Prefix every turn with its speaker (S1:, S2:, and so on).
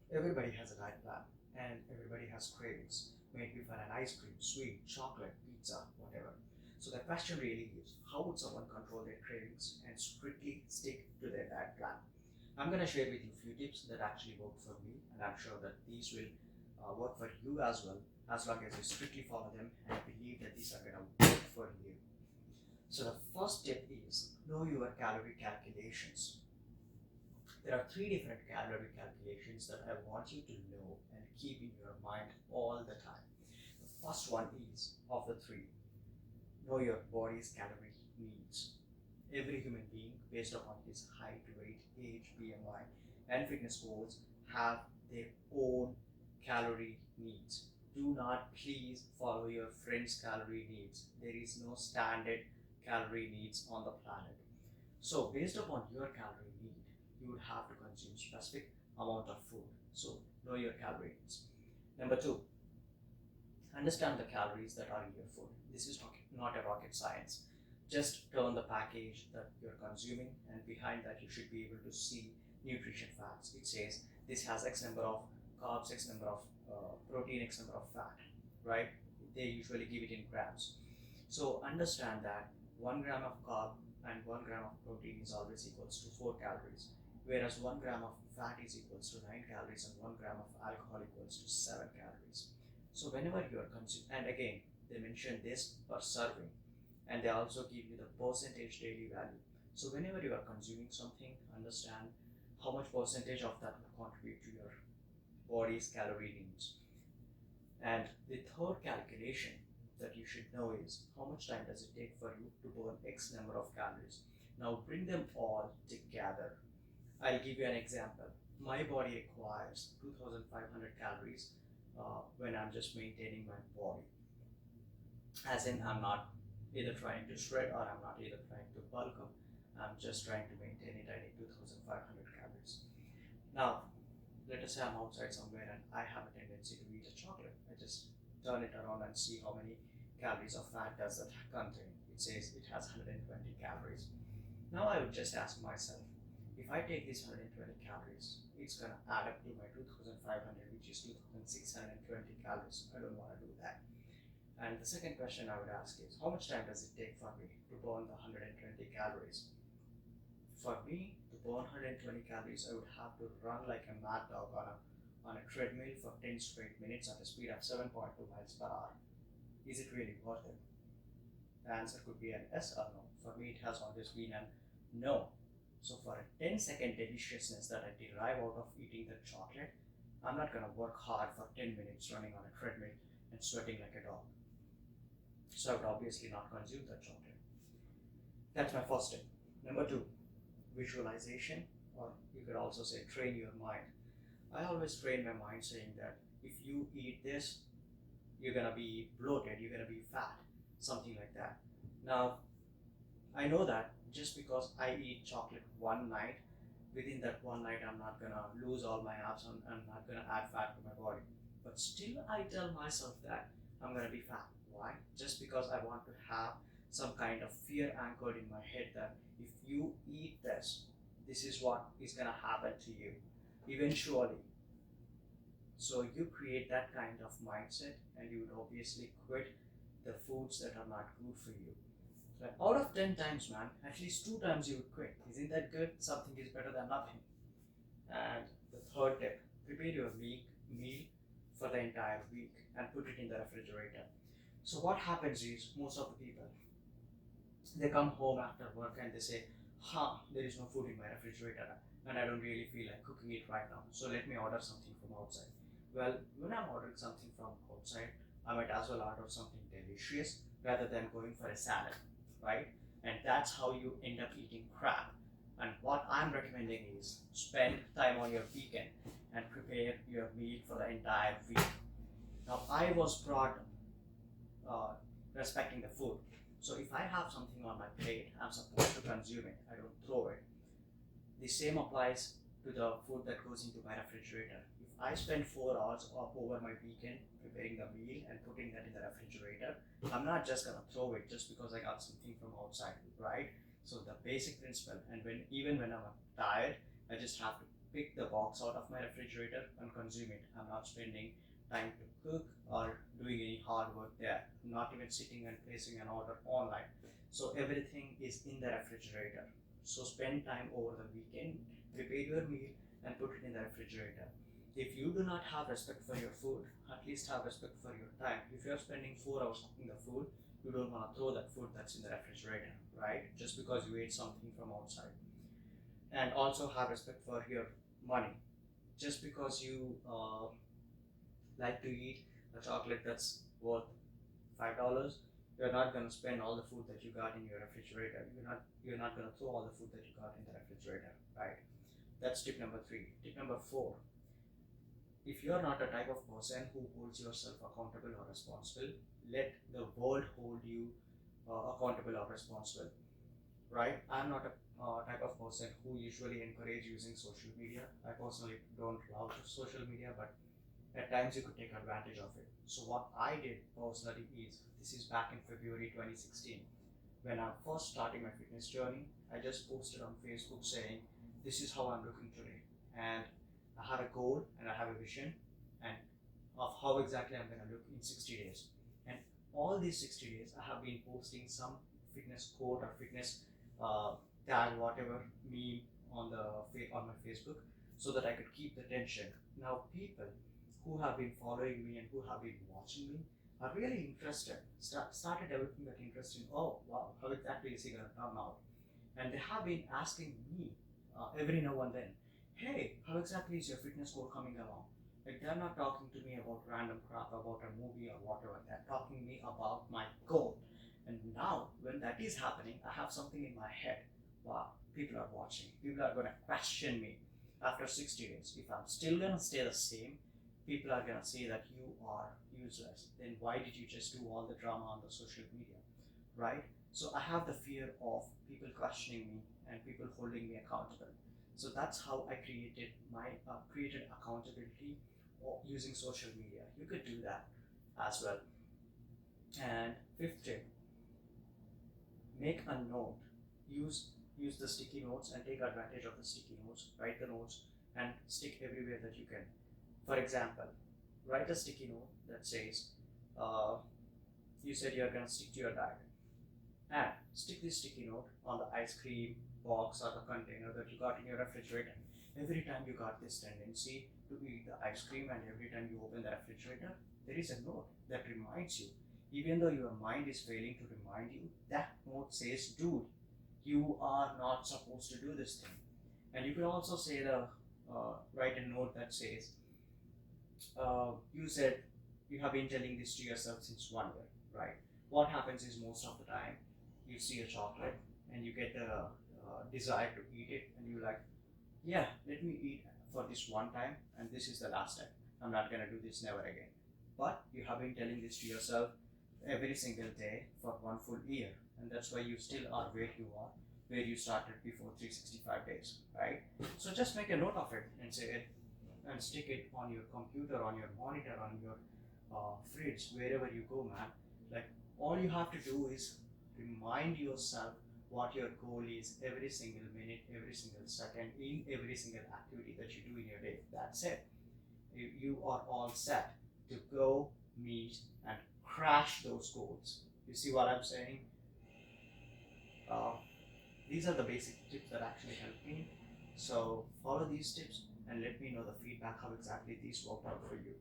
S1: Everybody has a diet plan and everybody has cravings, maybe for an ice cream, sweet, chocolate, pizza, whatever. So the question really is, how would someone control their cravings and strictly stick to their diet plan? I'm going to share with you a few tips that actually work for me, and I'm sure that these will work for you as well, as long as you strictly follow them and believe that these are going to work for you. So the first tip is know your calorie calculations. There are three different calorie calculations that I want you to know and keep in your mind all the time. The first one is of the three, know your body's calorie needs. Every human being, based upon his height, weight, age, BMI, and fitness goals, have their own calorie needs. Do not please follow your friend's calorie needs. There is no standard calorie needs on the planet. So based upon your calorie need, you would have to consume specific amount of food. So know your calorie needs. Number two, understand the calories that are in your food. This is not a rocket science. Just turn the package that you're consuming, and behind that you should be able to see nutrition facts. It says this has X number of carbs, X number of protein, X number of fat, right? They usually give it in grams. So understand that 1 gram of carb and 1 gram of protein is always equals to 4 calories, whereas 1 gram of fat is equals to 9 calories and 1 gram of alcohol equals to 7 calories. So whenever you are consuming, and again, they mention this per serving, and they also give you the percentage daily value. So whenever you are consuming something, understand how much percentage of that will contribute to your body's calorie needs. And the third calculation that you should know is how much time does it take for you to burn X number of calories. Now bring them all together. I'll give you an example. My body requires 2500 calories when I'm just maintaining my body. As in, I'm not either trying to shred or I'm not either trying to bulk up. I'm just trying to maintain it. I need 2500 calories. Now, let us say I'm outside somewhere and I have a tendency to eat a chocolate. I just turn it around and see how many calories of fat does that contain. It says it has 120 calories. Now I would just ask myself, if I take these 120 calories, it's gonna add up to my 2500, which is 2620 calories. I don't want to do that. And the second question I would ask is, how much time does it take for me to burn the 120 calories? For me to burn 120 calories, I would have to run like a mad dog on a treadmill for 10 straight minutes at a speed of 7.2 miles per hour. Is it really worth it? The answer could be an yes or no. For me, it has always been an no. So for a 10-second deliciousness that I derive out of eating the chocolate, I'm not gonna work hard for 10 minutes running on a treadmill and sweating like a dog. So I would obviously not consume that chocolate. That's my first tip. Number two, visualization, or you could also say train your mind. I always train my mind saying that if you eat this, you're gonna be bloated, you're gonna be fat, something like that. Now, I know that just because I eat chocolate one night, within that one night, I'm not gonna lose all my abs and I'm not gonna add fat to my body. But still, I tell myself that I'm gonna be fat. Why? Just because I want to have some kind of fear anchored in my head that if you eat this, this is what is gonna happen to you eventually. So you create that kind of mindset and you would obviously quit the foods that are not good for you. Like out of 10 times, man, at least 2 times you would quit. Isn't that good? Something is better than nothing. And the third tip, prepare your meal for the entire week and put it in the refrigerator. So what happens is most of the people, they come home after work and they say, there is no food in my refrigerator and I don't really feel like cooking it right now. So let me order something from outside. Well, when I'm ordering something from outside, I might as well order something delicious rather than going for a salad, right? And that's how you end up eating crap. And what I'm recommending is spend time on your weekend and prepare your meal for the entire week. Now, I was brought uh, respecting the food. So if I have something on my plate, I'm supposed to consume it. I don't throw it. The same applies to the food that goes into my refrigerator. If I spend 4 hours over my weekend preparing the meal and putting that in the refrigerator, I'm not just gonna throw it just because I got something from outside, right? So the basic principle, and even when I'm tired, I just have to pick the box out of my refrigerator and consume it. I'm not spending time to cook or doing any hard work there. I'm not even sitting and placing an order online. So everything is in the refrigerator. So spend time over the weekend, prepare your meal and put it in the refrigerator. If you do not have respect for your food, at least have respect for your time. If you're spending 4 hours cooking the food, you don't want to throw that food that's in the refrigerator, right? Just because you ate something from outside. And also have respect for your money. Just because you like to eat a chocolate that's worth $5, you're not going to spend all the food that you got in your refrigerator. You're not going to throw all the food that you got in the refrigerator, right? That's tip number three. Tip number four: if you're not a type of person who holds yourself accountable or responsible, let the world hold you accountable or responsible, right? I'm not a type of person who usually encourage using social media. I personally don't love social media, but at times you could take advantage of it. So what I did personally is, this is back in February 2016, when I'm first starting my fitness journey. I just posted on Facebook saying, this is how I'm looking today. And I have a goal and I have a vision and of how exactly I'm going to look in 60 days. And all these 60 days, I have been posting some fitness quote or fitness uh, tag, whatever meme on on my Facebook, so that I could keep the tension. Now, people who have been following me and who have been watching me are really interested. Started developing that interest in, oh wow, how exactly is he going to come out? And they have been asking me every now and then, hey, how exactly is your fitness goal coming along? Like, they're not talking to me about random crap about a movie or whatever. They're talking to me about my goal. And now, when that is happening, I have something in my head. Wow, people are watching. People are going to question me after 60 days. If I'm still going to stay the same, people are going to say that you are useless. Then why did you just do all the drama on the social media, right? So I have the fear of people questioning me and people holding me accountable. So that's how I created accountability using social media. You could do that as well. And fifth tip: make a note. Use the sticky notes and take advantage of the sticky notes. Write the notes and stick everywhere that you can. For example, write a sticky note that says, uh, you said you're going to stick to your diet, and stick this sticky note on the ice cream box or the container that you got in your refrigerator. Every time you got this tendency to eat the ice cream and every time you open the refrigerator, there is a note that reminds you. Even though your mind is failing to remind you, that note says, dude, you are not supposed to do this thing. And you can also say write a note that says, you said you have been telling this to yourself since 1 year, right? What happens is, most of the time, you see a chocolate and you get a desire to eat it, and you're like, yeah, let me eat for this one time, and this is the last time. I'm not gonna do this never again. But you have been telling this to yourself every single day for 1 full year, and that's why you still are where you are, where you started before 365 days, right? So just make a note of it and say it, and stick it on your computer, on your monitor, on your fridge, wherever you go, man. Like, all you have to do is remind yourself what your goal is every single minute, every single second, in every single activity that you do in your day. That's it. You are all set to go meet and crash those goals. You see what I'm saying? Uh, these are the basic tips that actually help me. So follow these tips and let me know the feedback, how exactly these worked out for you.